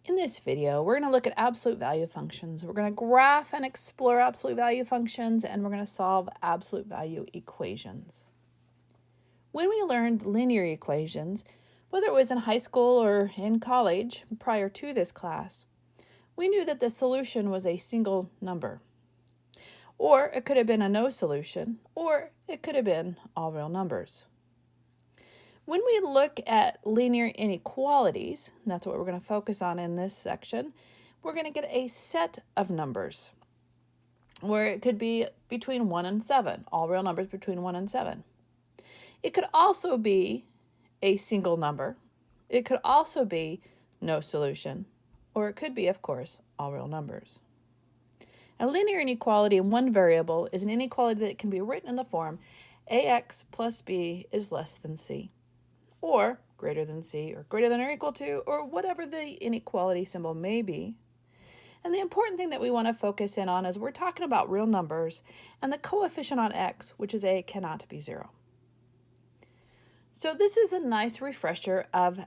In this video, we're going to look at absolute value functions. We're going to graph and explore absolute value functions, and we're going to solve absolute value equations. When we learned linear equations, whether it was in high school or in college prior to this class, we knew that the solution was a single number. Or it could have been a no solution, or it could have been all real numbers. When we look at linear inequalities, and that's what we're going to focus on in this section, we're going to get a set of numbers where it could be between 1 and 7, all real numbers between 1 and 7. It could also be a single number. It could also be no solution, or it could be, of course, all real numbers. A linear inequality in one variable is an inequality that can be written in the form ax plus b is less than c, or greater than c, or greater than or equal to, or whatever the inequality symbol may be. And the important thing that we want to focus in on is we're talking about real numbers, and the coefficient on x, which is a, cannot be 0. So this is a nice refresher of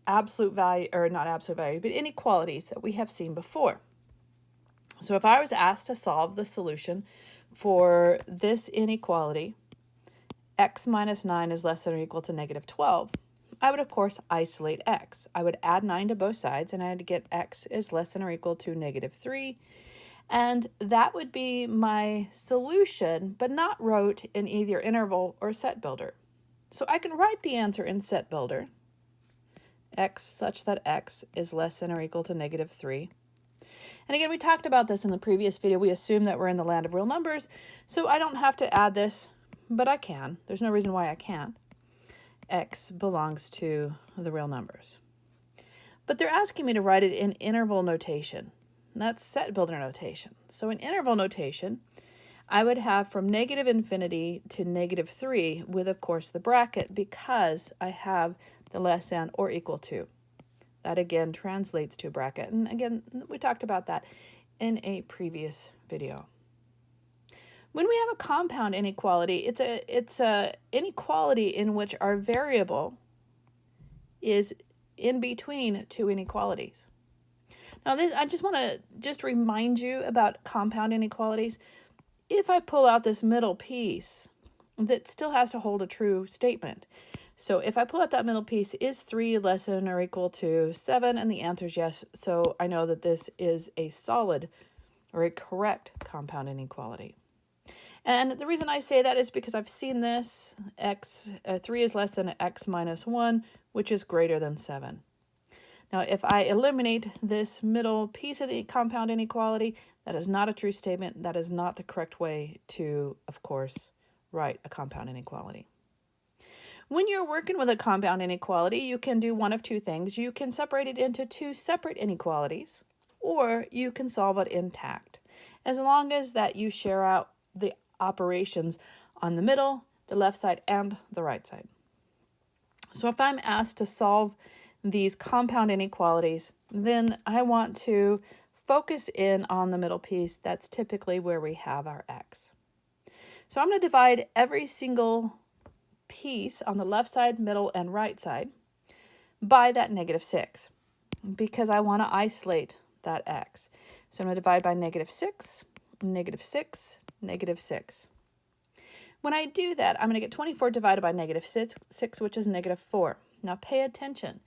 absolute value, or not absolute value, but inequalities that we have seen before. So if I was asked to solve the solution for this inequality, x minus 9 is less than or equal to negative 12, I would, of course, isolate x. I would add 9 to both sides, and I'd get x is less than or equal to negative 3. And that would be my solution, but not wrote in either interval or set builder. So I can write the answer in set builder, x such that x is less than or equal to negative 3. And again, we talked about this in the previous video. We assume that we're in the land of real numbers, so I don't have to add this, but I can. There's no reason why I can't. X belongs to the real numbers. But they're asking me to write it in interval notation. And that's set builder notation. So in interval notation, I would have from negative infinity to negative 3 with, of course, the bracket because I have the less than or equal to. That again translates to a bracket. And again, we talked about that in a previous video. When we have a compound inequality, it's a inequality in which our variable is in between two inequalities. Now, I just want to remind you about compound inequalities. If I pull out this middle piece, that still has to hold a true statement. So if I pull out that middle piece, is 3 less than or equal to 7? And the answer is yes. So I know that this is a solid or a correct compound inequality. And the reason I say that is because I've seen this, 3 is less than x minus 1, which is greater than 7. Now, if I eliminate this middle piece of the compound inequality, that is not a true statement. That is not the correct way to, of course, write a compound inequality. When you're working with a compound inequality, you can do one of two things. You can separate it into two separate inequalities, or you can solve it intact, as long as that you share out the operations on the middle, the left side, and the right side. So if I'm asked to solve these compound inequalities, then I want to focus in on the middle piece. That's typically where we have our x. So I'm going to divide every single piece on the left side, middle, and right side by that negative 6 because I want to isolate that x. So I'm going to divide by negative 6, negative 6, negative 6. When I do that, I'm going to get 24 divided by negative 6, which is negative 4. Now pay attention.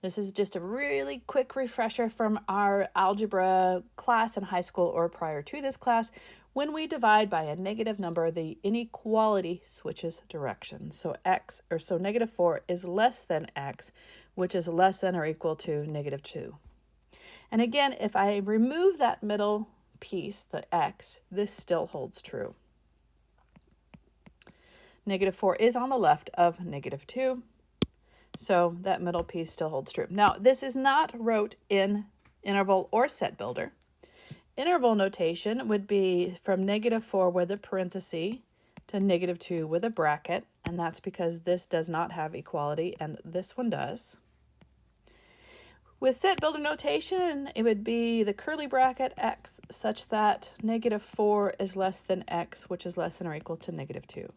This is just a really quick refresher from our algebra class in high school or prior to this class. When we divide by a negative number, the inequality switches direction. So negative 4 is less than x, which is less than or equal to negative 2. And again, if I remove that middle piece, the x, this still holds true. Negative 4 is on the left of negative 2, so that middle piece still holds true. Now, this is not wrote in interval or set builder. Interval notation would be from negative 4 with a parenthesis to negative 2 with a bracket, and that's because this does not have equality and this one does. With set builder notation, it would be the curly bracket x such that negative 4 is less than x, which is less than or equal to negative 2.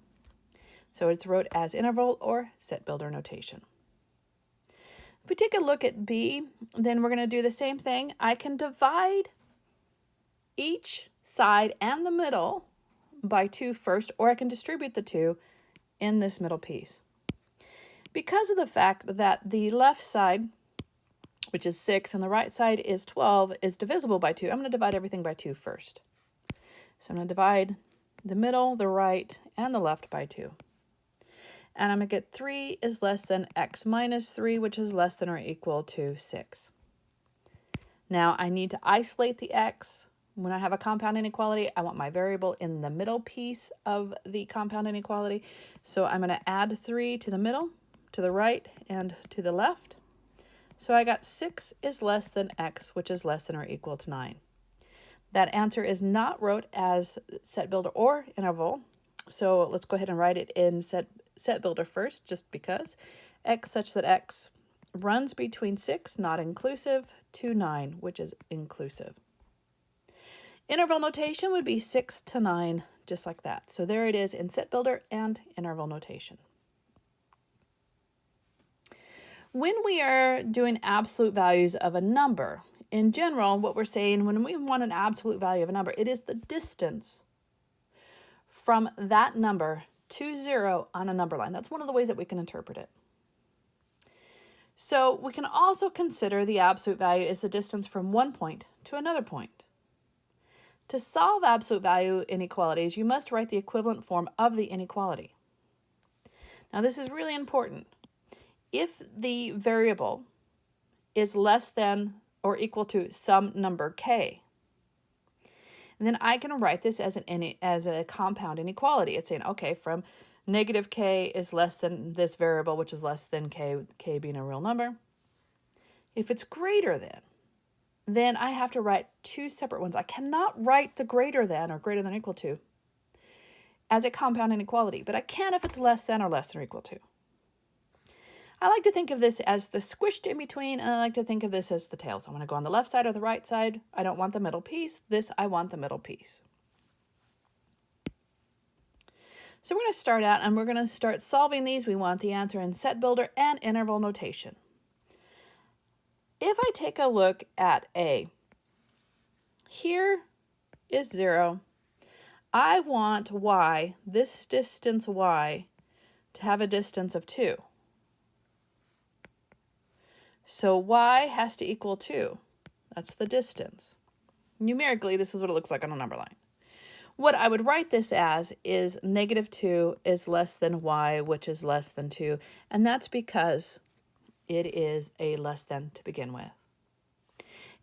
So it's wrote as interval or set builder notation. If we take a look at B, then we're going to do the same thing. I can divide each side and the middle by 2 first, or I can distribute the 2 in this middle piece. Because of the fact that the left side, which is 6, and the right side is 12, is divisible by 2, I'm going to divide everything by 2 first. So I'm going to divide the middle, the right, and the left by 2. And I'm going to get 3 is less than x minus 3, which is less than or equal to 6. Now I need to isolate the x. When I have a compound inequality, I want my variable in the middle piece of the compound inequality. So I'm going to add 3 to the middle, to the right, and to the left. So I got 6 is less than x, which is less than or equal to 9. That answer is not wrote as set builder or interval. So let's go ahead and write it in set builder first, just because. X such that x runs between 6, not inclusive, to 9, which is inclusive. Interval notation would be 6 to 9, just like that. So there it is in set builder and interval notation. When we are doing absolute values of a number, in general, what we're saying when we want an absolute value of a number, it is the distance from that number to 0 on a number line. That's one of the ways that we can interpret it. So we can also consider the absolute value is the distance from one point to another point. To solve absolute value inequalities, you must write the equivalent form of the inequality. Now this is really important. If the variable is less than or equal to some number k, then I can write this as a compound inequality. It's saying, okay, from negative k is less than this variable, which is less than k being a real number. If it's greater than, then I have to write 2 separate ones. I cannot write the greater than or greater than or equal to as a compound inequality, but I can if it's less than or less than or equal to. I like to think of this as the squished in between, and I like to think of this as the tail. So I'm going to go on the left side or the right side. I don't want the middle piece. This, I want the middle piece. So we're going to start out and we're going to start solving these. We want the answer in set builder and interval notation. If I take a look at A, here is 0. I want y, this distance y, to have a distance of 2. So y has to equal 2. That's the distance. Numerically, this is what it looks like on a number line. What I would write this as is negative 2 is less than y, which is less than 2. And that's because it is a less than to begin with.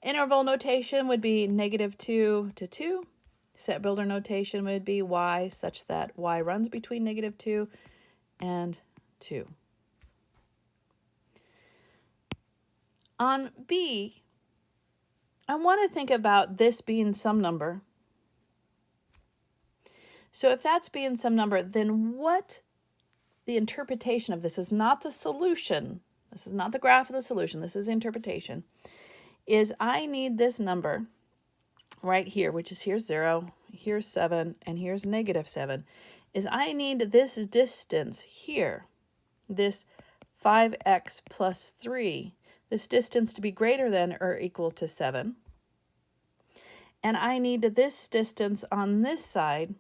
Interval notation would be negative 2 to 2. Set builder notation would be y such that y runs between negative 2 and 2. On B, I want to think about this being some number. So if that's being some number, then what the interpretation of this is not the solution. This is not the graph of the solution. This is the interpretation. Is I need this number right here, which is here's 0, here's 7, and here's negative 7. Is I need this distance here, this 5x plus 3, this distance to be greater than or equal to 7. And I need this distance on this side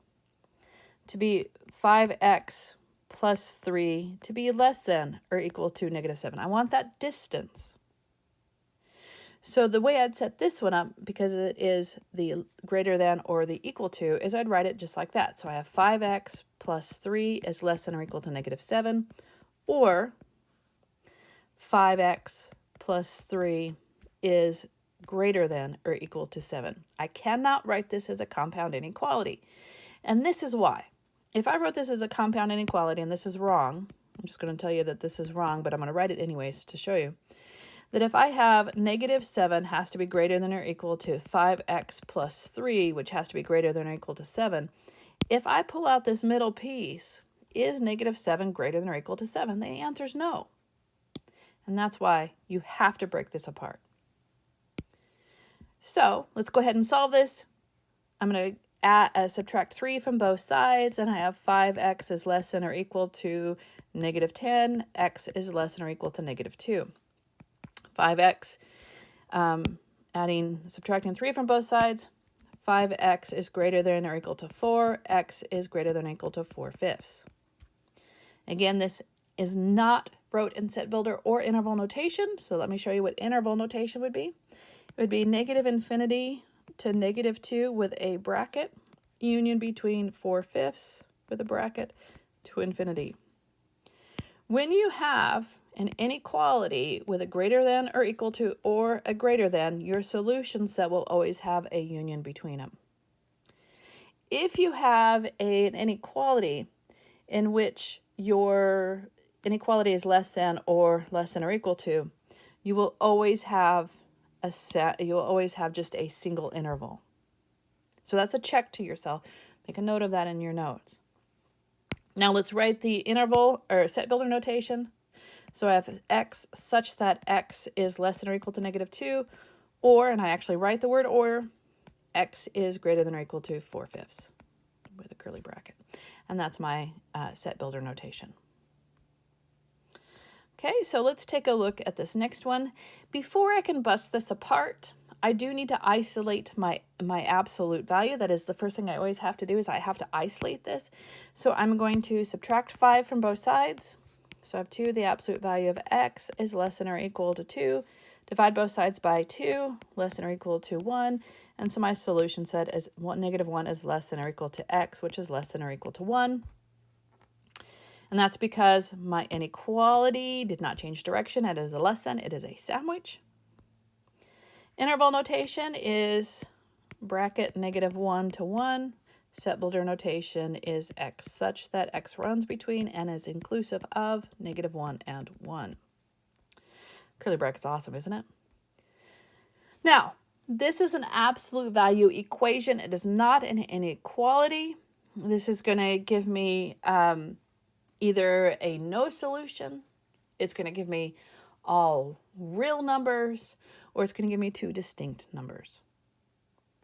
to be 5x plus 3 to be less than or equal to negative 7. I want that distance. So the way I'd set this one up, because it is the greater than or the equal to, is I'd write it just like that. So I have 5x plus 3 is less than or equal to negative 7, or 5x plus 3 is greater than or equal to 7. I cannot write this as a compound inequality. And this is why. If I wrote this as a compound inequality, and this is wrong, I'm just going to tell you that this is wrong, but I'm going to write it anyways to show you, that if I have negative 7 has to be greater than or equal to 5x plus 3, which has to be greater than or equal to 7, if I pull out this middle piece, is negative 7 greater than or equal to 7? The answer is no. And that's why you have to break this apart. So let's go ahead and solve this. I'm going to subtract 3 from both sides, and I have 5x is less than or equal to negative 10. X is less than or equal to negative 2. 5x, subtracting 3 from both sides, 5x is greater than or equal to 4, x is greater than or equal to 4/5. Again, this is not wrote in set builder or interval notation, so let me show you what interval notation would be. It would be -infinity to -2 with a bracket, union between 4/5 with a bracket to infinity. When you have an inequality with a greater than or equal to or a greater than, your solution set will always have a union between them. If you have an inequality in which your inequality is less than or equal to, you will always have just a single interval. So that's a check to yourself. Make a note of that in your notes. Now let's write the interval or set builder notation. So I have x such that x is less than or equal to -2, or, and I actually write the word or, x is greater than or equal to 4/5 with a curly bracket. And that's my set builder notation. Okay, so let's take a look at this next one. Before I can bust this apart, I do need to isolate my absolute value. That is the first thing I always have to do, is I have to isolate this. So I'm going to subtract 5 from both sides. So I have 2, the absolute value of x is less than or equal to 2. Divide both sides by 2, less than or equal to 1. And so my solution set is -1 is less than or equal to x, which is less than or equal to 1. And that's because my inequality did not change direction. It is a less than, it is a sandwich. Interval notation is bracket -1 to 1. Set builder notation is x such that x runs between and is inclusive of -1 and 1. Curly bracket's awesome, isn't it? Now, this is an absolute value equation. It is not an inequality. This is going to give me either a no solution, it's going to give me all real numbers, or it's going to give me 2 distinct numbers.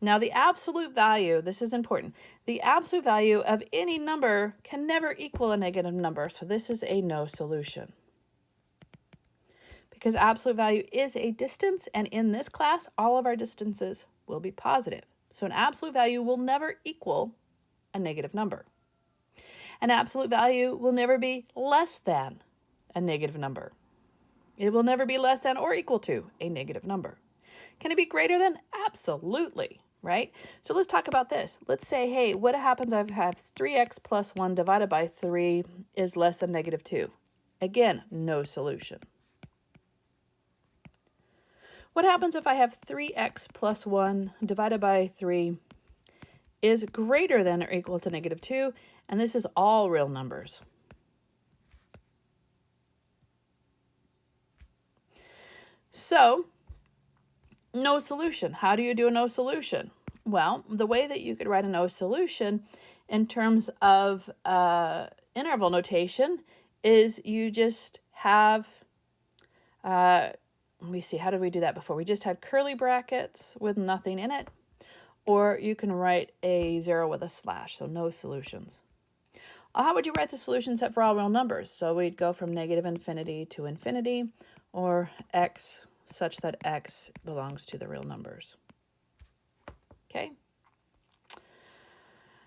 Now the absolute value, this is important, the absolute value of any number can never equal a negative number, so this is a no solution. Because absolute value is a distance, and in this class, all of our distances will be positive. So an absolute value will never equal a negative number. An absolute value will never be less than a negative number. It will never be less than or equal to a negative number. Can it be greater than? Absolutely, right? So let's talk about this. Let's say, hey, what happens if I have 3x plus 1 divided by 3 is less than -2? Again, no solution. What happens if I have 3x plus 1 divided by 3 is greater than or equal to -2? And this is all real numbers. So, no solution. How do you do a no solution? Well, the way that you could write a no solution in terms of interval notation is you just have, let me see, how did we do that before? We just had curly brackets with nothing in it, or you can write a 0 with a slash, so no solutions. How would you write the solution set for all real numbers? So we'd go from -infinity to infinity, or x such that x belongs to the real numbers. Okay.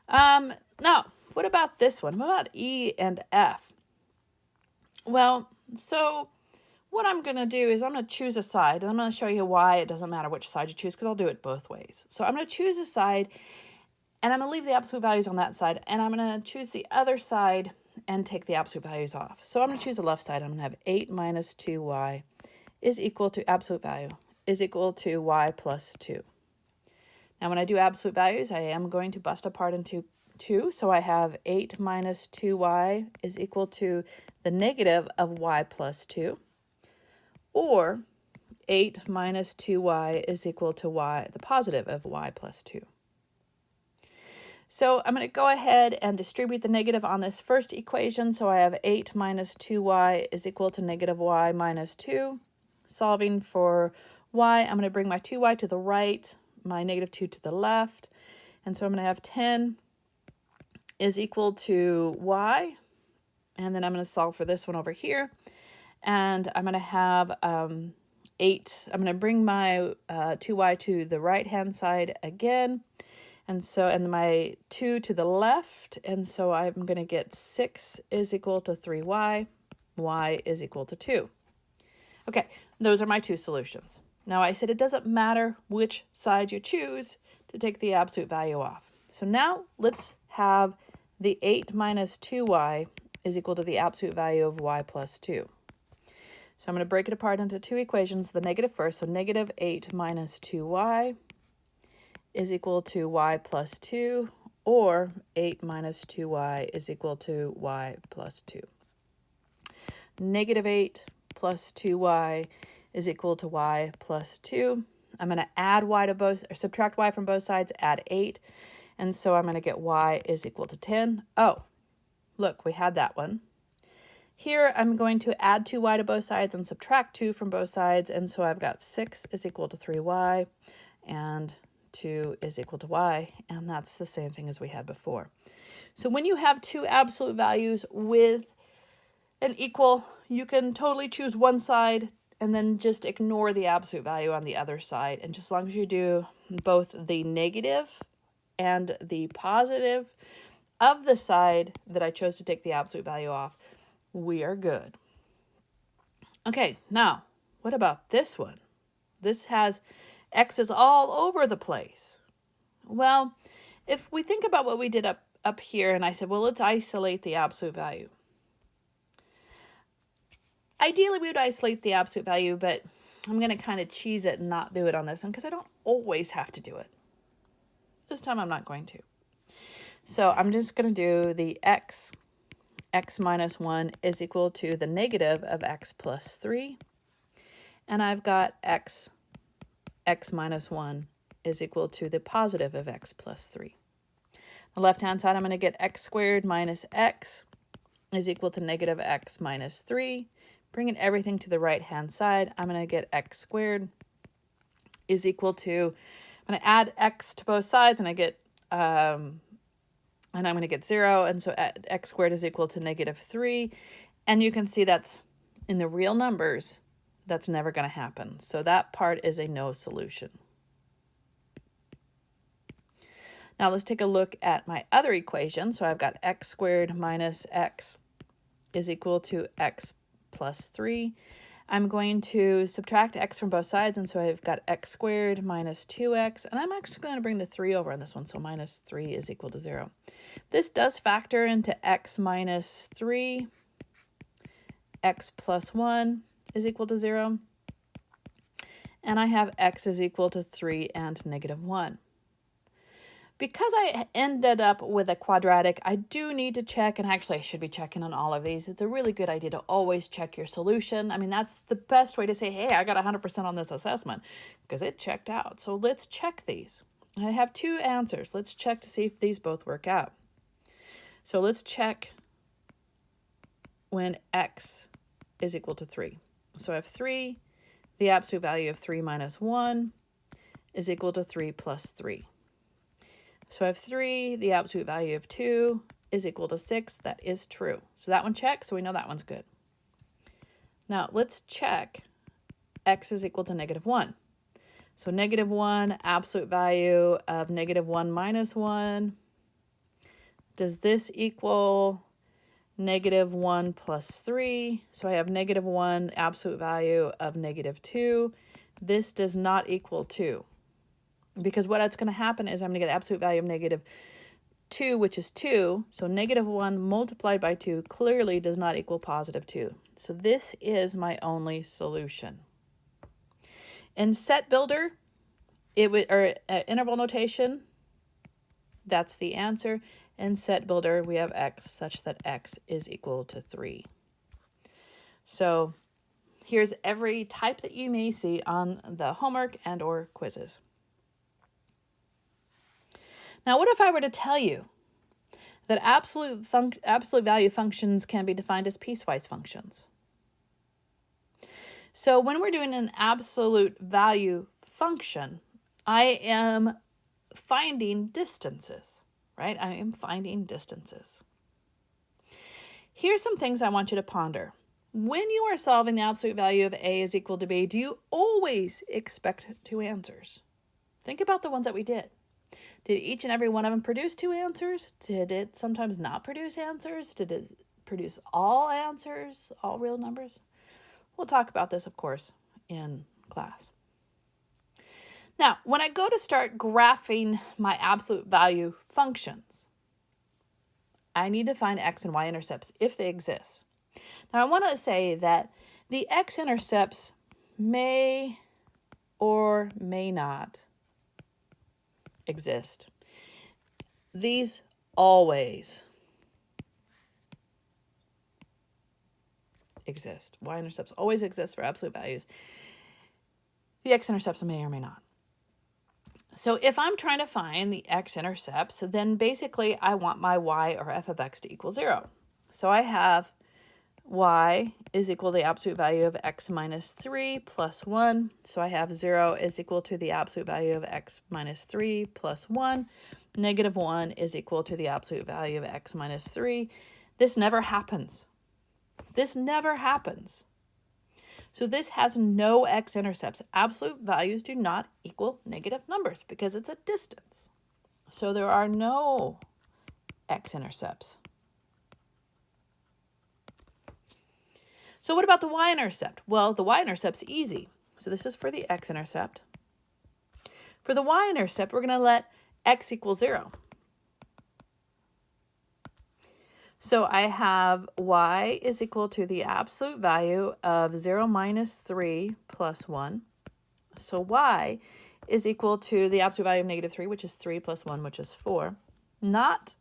Now, what about this one? What about E and F? Well, so what I'm going to do is I'm going to choose a side, and I'm going to show you why it doesn't matter which side you choose, because I'll do it both ways. So I'm going to choose a side, and I'm going to leave the absolute values on that side, and I'm going to choose the other side and take the absolute values off. So I'm going to choose the left side. I'm going to have 8 minus 2y is equal to absolute value is equal to y plus 2. Now when I do absolute values, I am going to bust apart into 2. So I have 8 minus 2y is equal to the negative of y plus 2. Or 8 minus 2y is equal to y, the positive of y plus 2. So I'm going to go ahead and distribute the negative on this first equation. So I have 8 minus 2y is equal to negative y minus 2. Solving for y, I'm going to bring my 2y to the right, my negative 2 to the left. And so I'm going to have 10 is equal to y. And then I'm going to solve for this one over here. And I'm going to have 8. I'm going to bring my 2y to the right-hand side again. And my 2 to the left. And so I'm going to get 6 is equal to 3y. Y is equal to 2. Okay, those are my two solutions. Now I said it doesn't matter which side you choose to take the absolute value off. So now let's have the 8 minus 2y is equal to the absolute value of y plus 2. So I'm going to break it apart into two equations, the negative first. So negative 8 minus 2y is equal to y plus 2, or 8 minus 2y is equal to y plus 2. Negative 8 plus 2y is equal to y plus 2. I'm going to add y to both, or subtract y from both sides, add 8. And so I'm going to get y is equal to 10. Oh, look, we had that one. Here I'm going to add 2y to both sides and subtract 2 from both sides. And so I've got 6 is equal to 3y and 2 is equal to y. And that's the same thing as we had before. So when you have two absolute values with an equal, you can totally choose one side and then just ignore the absolute value on the other side. And just as long as you do both the negative and the positive of the side that I chose to take the absolute value off, we are good. Okay, now, what about this one? This has x's all over the place. Well, if we think about what we did up here, and I said, well, let's isolate the absolute value. Ideally, we would isolate the absolute value, but I'm going to kind of cheese it and not do it on this one because I don't always have to do it. This time I'm not going to. So I'm just going to do the x minus 1 is equal to the negative of x plus 3. And I've got x minus 1 is equal to the positive of x plus 3. The left-hand side, I'm going to get x squared minus x is equal to negative x minus 3. Bringing everything to the right-hand side, I'm going to get x squared is equal to, I'm going to add x to both sides, and I get, and I'm going to get 0, and so x squared is equal to negative 3. And you can see that's, in the real numbers, that's never going to happen. So that part is a no solution. Now let's take a look at my other equation. So I've got x squared minus x is equal to x plus 3. I'm going to subtract x from both sides, and so I've got x squared minus 2x, and I'm actually going to bring the 3 over on this one, so minus 3 is equal to 0. This does factor into x minus 3, x plus 1 is equal to 0, and I have x is equal to 3 and negative 1. Because I ended up with a quadratic, I do need to check, and actually I should be checking on all of these. It's a really good idea to always check your solution. I mean, that's the best way to say, hey, I got 100% on this assessment because it checked out. So let's check these. I have two answers. Let's check to see if these both work out. So let's check when x is equal to 3. So I have 3. The absolute value of 3 minus 1 is equal to 3 plus 3. So I have 3, the absolute value of 2 is equal to 6. That is true. So that one checks, so we know that one's good. Now let's check x is equal to negative 1. So negative 1, absolute value of negative 1 minus 1. Does this equal negative 1 plus 3? So I have negative 1, absolute value of negative 2. This does not equal 2. Because what's going to happen is I'm going to get the absolute value of negative 2, which is 2. So negative 1 multiplied by 2 clearly does not equal positive 2. So this is my only solution. In set builder, interval notation, that's the answer. In set builder, we have x such that x is equal to 3. So here's every type that you may see on the homework and or quizzes. Now, what if I were to tell you that absolute value functions can be defined as piecewise functions? So when we're doing an absolute value function, I am finding distances, right? I am finding distances. Here's some things I want you to ponder. When you are solving the absolute value of A is equal to B, do you always expect two answers? Think about the ones that we did. Did each and every one of them produce two answers? Did it sometimes not produce answers? Did it produce all answers, all real numbers? We'll talk about this, of course, in class. Now, when I go to start graphing my absolute value functions, I need to find x and y intercepts if they exist. Now, I want to say that the x-intercepts may or may not exist. These always exist. Y-intercepts always exist for absolute values. The x-intercepts may or may not. So if I'm trying to find the x-intercepts, then basically I want my y or f of x to equal 0. So I have y is equal to the absolute value of x minus 3 plus 1. So I have 0 is equal to the absolute value of x minus 3 plus 1. Negative 1 is equal to the absolute value of x minus 3. This never happens. This never happens. So this has no x-intercepts. Absolute values do not equal negative numbers because it's a distance. So there are no x-intercepts. So what about the y-intercept? Well, the y-intercept's easy. So this is for the x-intercept. For the y-intercept, we're going to let x equal 0. So I have y is equal to the absolute value of 0 minus 3 plus 1. So y is equal to the absolute value of negative 3, which is 3 plus 1, which is 4. That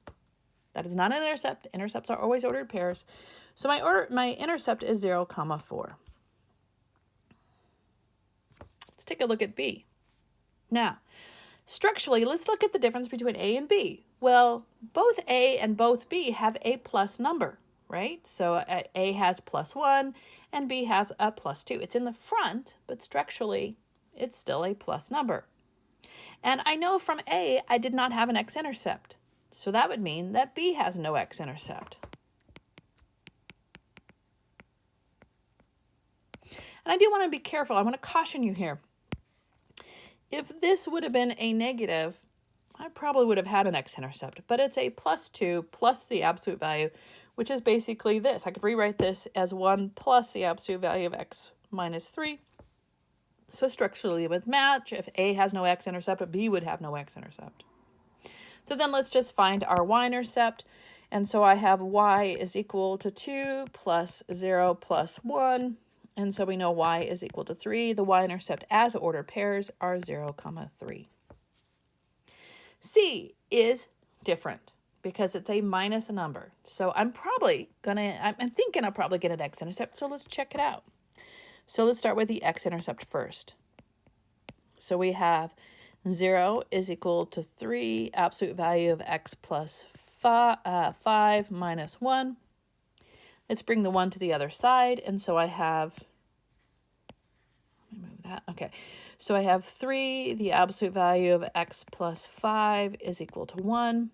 is not an intercept. Intercepts are always ordered pairs. So my intercept is 0, 4. Let's take a look at B. Now, structurally, let's look at the difference between A and B. Well, both A and both B have a plus number, right? So A has plus 1 and B has a plus 2. It's in the front, but structurally, it's still a plus number. And I know from A, I did not have an x-intercept. So that would mean that B has no x-intercept. And I do want to be careful. I want to caution you here. If this would have been a negative, I probably would have had an x-intercept, but it's a plus 2 plus the absolute value, which is basically this. I could rewrite this as 1 plus the absolute value of x minus 3. So structurally it would match. If A has no x-intercept, B would have no x-intercept. So then let's just find our y-intercept. And so I have y is equal to 2 plus 0 plus 1. And so we know y is equal to 3. The y-intercept as ordered pairs are 0, 3. C is different because it's a minus a number. So I'm thinking I'll probably get an x-intercept. So let's check it out. So let's start with the x-intercept first. So we have 0 is equal to 3, absolute value of x plus 5 minus 1. Let's bring the 1 to the other side. And so I have, let me move that. Okay. So I have 3, the absolute value of x plus 5 is equal to 1.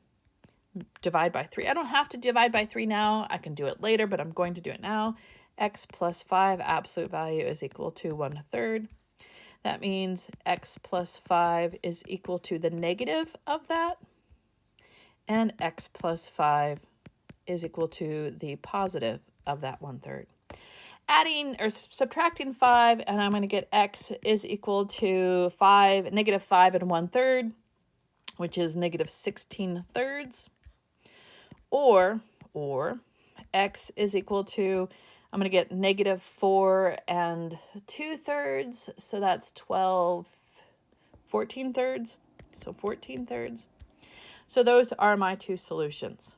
Divide by 3. I don't have to divide by 3 now. I can do it later, but I'm going to do it now. X plus 5 absolute value is equal to 1/3. That means x plus 5 is equal to the negative of that. And x plus 5 is equal to the positive of that 1/3. Adding or subtracting 5, and I'm going to get x is equal to negative 5 and 1/3, which is negative 16/3. Or x is equal to, I'm going to get negative 4 and 2/3, so that's 14/3, so 14/3. So those are my two solutions.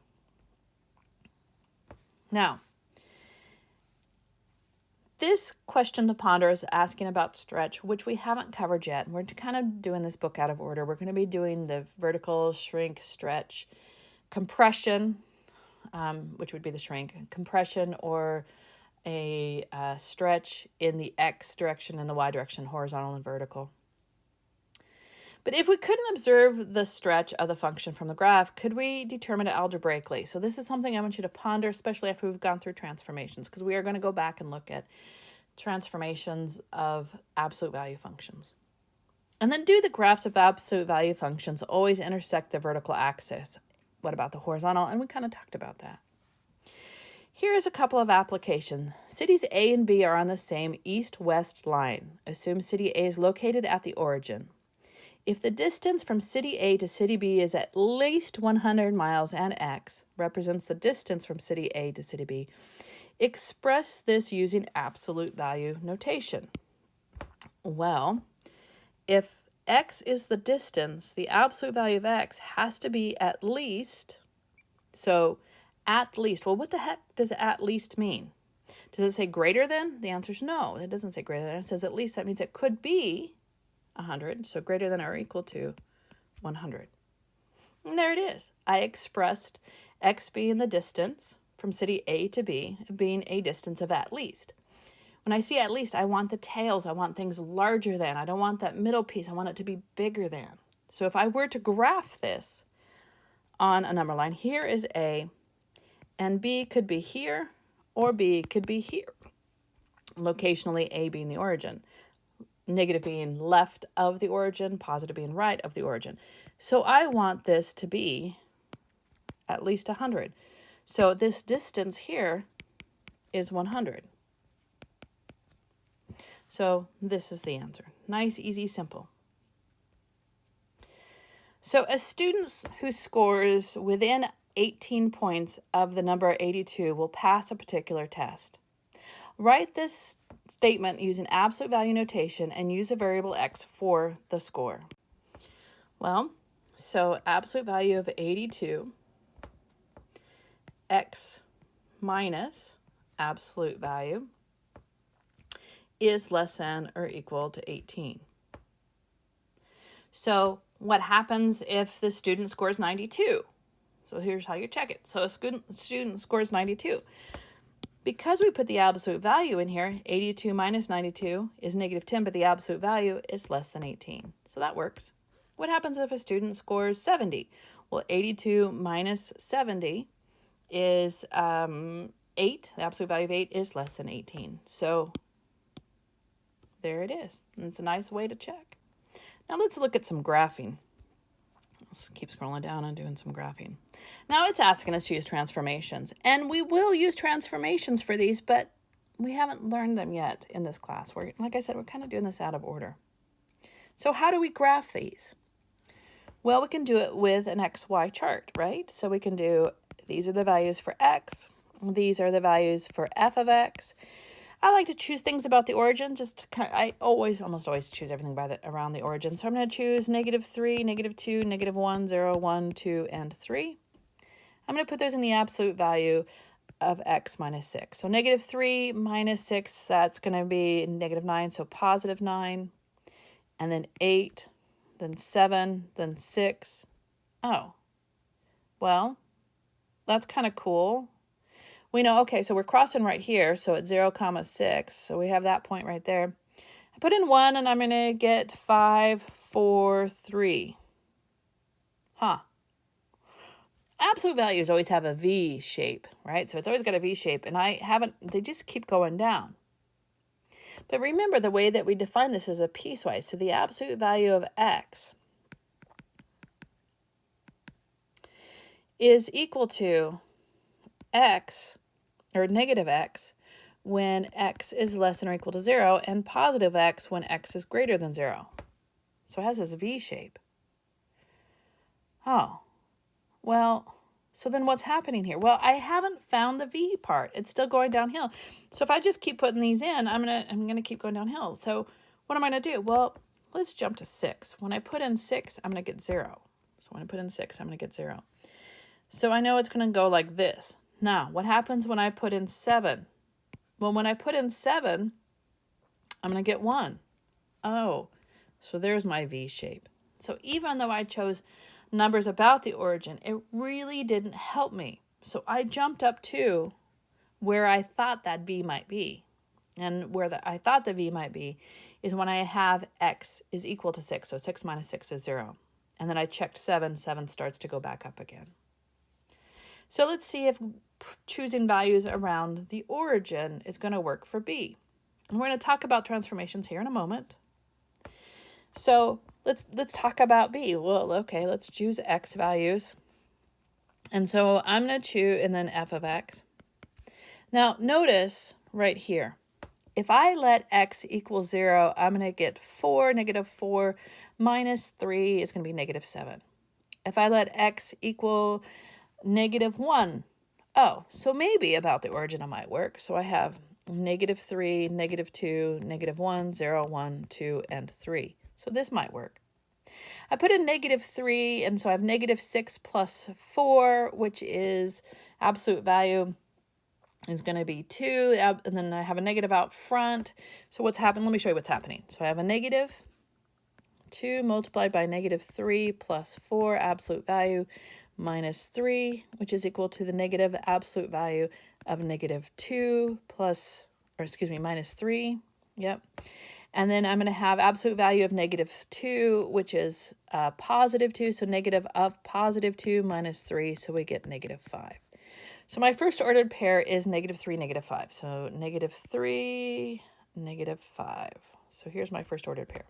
Now, this question to ponder is asking about stretch, which we haven't covered yet. We're kind of doing this book out of order. We're going to be doing the vertical, shrink, stretch, compression, which would be the shrink, compression, or a stretch in the x direction and the y direction, horizontal and vertical. But if we couldn't observe the stretch of the function from the graph, could we determine it algebraically? So this is something I want you to ponder, especially after we've gone through transformations, because we are going to go back and look at transformations of absolute value functions. And then do the graphs of absolute value functions always intersect the vertical axis? What about the horizontal? And we kind of talked about that. Here's a couple of applications. Cities A and B are on the same east-west line. Assume city A is located at the origin. If the distance from city A to city B is at least 100 miles and x represents the distance from city A to city B, express this using absolute value notation. Well, if x is the distance, the absolute value of x has to be at least, so at least, well, what the heck does at least mean? Does it say greater than? The answer is no, it doesn't say greater than. It says at least. That means it could be 100, so greater than or equal to 100. And there it is. I expressed x being the distance from city A to B being a distance of at least. When I see at least, I want the tails. I want things larger than. I don't want that middle piece. I want it to be bigger than. So if I were to graph this on a number line, here is A, and B could be here, or B could be here. Locationally, A being the origin. Negative being left of the origin, positive being right of the origin. So I want this to be at least 100. So this distance here is 100. So this is the answer. Nice, easy, simple. So a student who scores within 18 points of the number 82 will pass a particular test. Write this statement using absolute value notation and use a variable x for the score. Well, so absolute value of 82, x minus absolute value is less than or equal to 18. So what happens if the student scores 92? So here's how you check it. So a student scores 92. Because we put the absolute value in here, 82 minus 92 is negative 10, but the absolute value is less than 18. So that works. What happens if a student scores 70? Well, 82 minus 70 is 8. The absolute value of 8 is less than 18. So there it is. And it's a nice way to check. Now let's look at some graphing. Let's keep scrolling down and doing some graphing. Now it's asking us to use transformations. And we will use transformations for these, but we haven't learned them yet in this class. Like I said, we're kind of doing this out of order. So how do we graph these? Well, we can do it with an XY chart, right? So we can do, these are the values for x. These are the values for f of x. I like to choose things about the origin. I almost always choose everything around the origin. So I'm going to choose -3, -2, -1, 0, 1, 2, and 3. I'm going to put those in the absolute value of x minus 6. So -3 minus 6, that's going to be -9, so positive 9. And then 8, then 7, then 6. Oh, well, that's kind of cool. We know, okay, so we're crossing right here, so it's 0, 6, so we have that point right there. I put in 1, and I'm going to get 5, 4, 3. Huh. Absolute values always have a V shape, right? So it's always got a V shape, and they just keep going down. But remember, the way that we define this is a piecewise, so the absolute value of x is equal to x, or negative x, when x is less than or equal to 0, and positive x when x is greater than 0. So it has this V shape. Oh, well, so then what's happening here? Well, I haven't found the V part. It's still going downhill. So if I just keep putting these in, I'm gonna keep going downhill. So what am I gonna do? Well, let's jump to 6. When I put in 6, I'm gonna get 0. So when I put in 6, I'm gonna get 0. So I know it's gonna go like this. Now, what happens when I put in 7? Well, when I put in 7, I'm going to get 1. Oh, so there's my V shape. So even though I chose numbers about the origin, it really didn't help me. So I jumped up to where I thought that V might be. And where I thought the V might be is when I have x is equal to 6. So 6 minus 6 is 0. And then I checked 7. 7 starts to go back up again. So let's see if choosing values around the origin is going to work for b. And we're going to talk about transformations here in a moment. So let's talk about b. Well, okay, let's choose x values. And so I'm going to choose, and then f of x. Now notice right here, if I let x equal 0, I'm going to get 4, negative 4 minus 3 is going to be negative 7. If I let x equal negative 1, oh, so maybe about the origin it might work. So I have negative 3, negative 2, negative 1, 0, 1, 2, and 3. So this might work. I put in negative 3, and so I have negative 6 plus 4, which is absolute value is going to be 2, and then I have a negative out front. So what's happened? Let me show you what's happening. So I have a negative 2 multiplied by negative 3 plus 4 absolute value minus 3, which is equal to the negative absolute value of negative 2 plus, or excuse me, minus 3. Yep. And then I'm going to have absolute value of negative 2, which is positive 2. So negative of positive 2 minus 3. So we get negative 5. So my first ordered pair is negative 3, negative 5. So negative 3, negative 5. So here's my first ordered pair.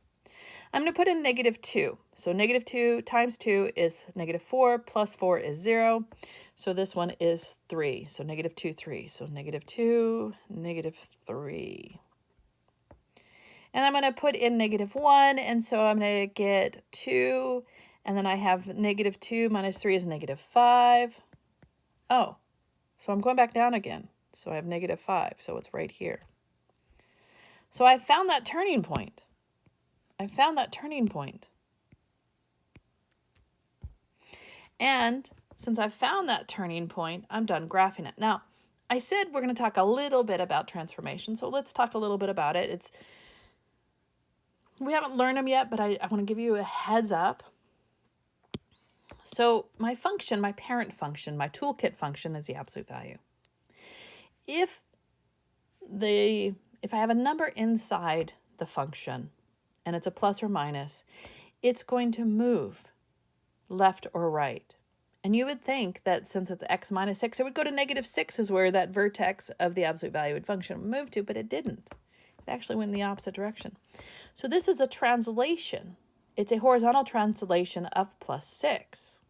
I'm going to put in negative 2. So negative 2 times 2 is negative 4, plus 4 is 0. So this one is 3. So negative 2, 3. So negative 2, negative 3. And I'm going to put in negative 1, and so I'm going to get 2, and then I have negative 2 minus 3 is negative 5. Oh, so I'm going back down again. So I have negative 5, so it's right here. So I found that turning point. I found that turning point. And since I found that turning point, I'm done graphing it. Now, I said we're going to talk a little bit about transformation, so let's talk a little bit about it. We haven't learned them yet, but I want to give you a heads up. So my function, my parent function, my toolkit function is the absolute value. If I have a number inside the function and it's a plus or minus, it's going to move left or right. And you would think that since it's x minus 6, it would go to negative 6 is where that vertex of the absolute value function move to, but it didn't. It actually went in the opposite direction. So this is a translation. It's a horizontal translation of plus 6.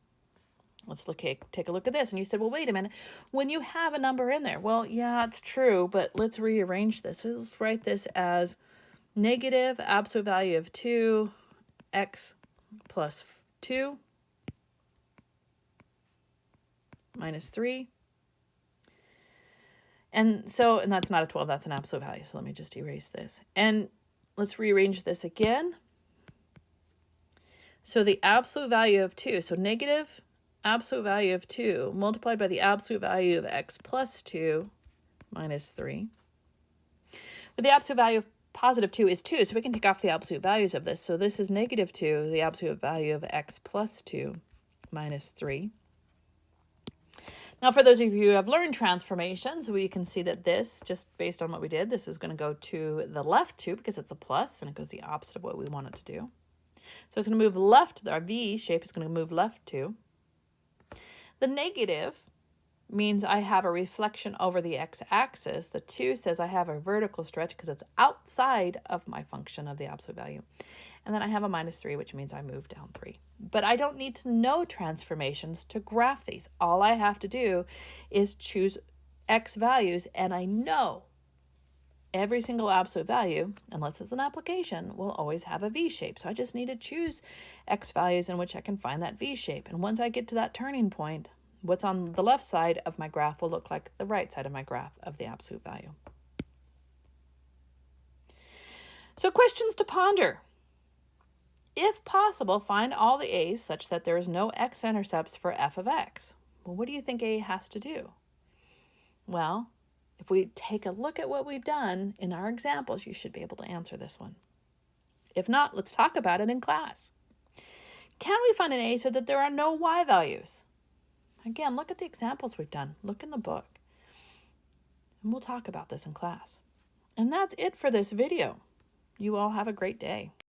Let's take a look at this. And you said, well, wait a minute. When you have a number in there, well, yeah, it's true, but let's rearrange this. Let's write this as negative absolute value of 2, x plus 2, minus 3. And that's not a 12, that's an absolute value. So let me just erase this. And let's rearrange this again. So the absolute value of 2, so negative absolute value of 2 multiplied by the absolute value of x plus 2 minus 3. But the absolute value of positive 2 is 2, so we can take off the absolute values of this. So this is negative 2, the absolute value of x plus 2 minus 3. Now, for those of you who have learned transformations, we can see that this, just based on what we did, this is going to go to the left 2 because it's a plus, and it goes the opposite of what we want it to do. So it's going to move left. Our V shape is going to move left 2. The negative means I have a reflection over the x-axis. The 2 says I have a vertical stretch because it's outside of my function of the absolute value. And then I have a minus 3, which means I move down 3. But I don't need to know transformations to graph these. All I have to do is choose x values, and I know every single absolute value, unless it's an application, will always have a V shape. So I just need to choose x values in which I can find that V shape. And once I get to that turning point, what's on the left side of my graph will look like the right side of my graph of the absolute value. So questions to ponder. If possible, find all the a's such that there is no x-intercepts for f of x. Well, what do you think a has to do? Well, if we take a look at what we've done in our examples, you should be able to answer this one. If not, let's talk about it in class. Can we find an a so that there are no y values? Again, look at the examples we've done. Look in the book. And we'll talk about this in class. And that's it for this video. You all have a great day.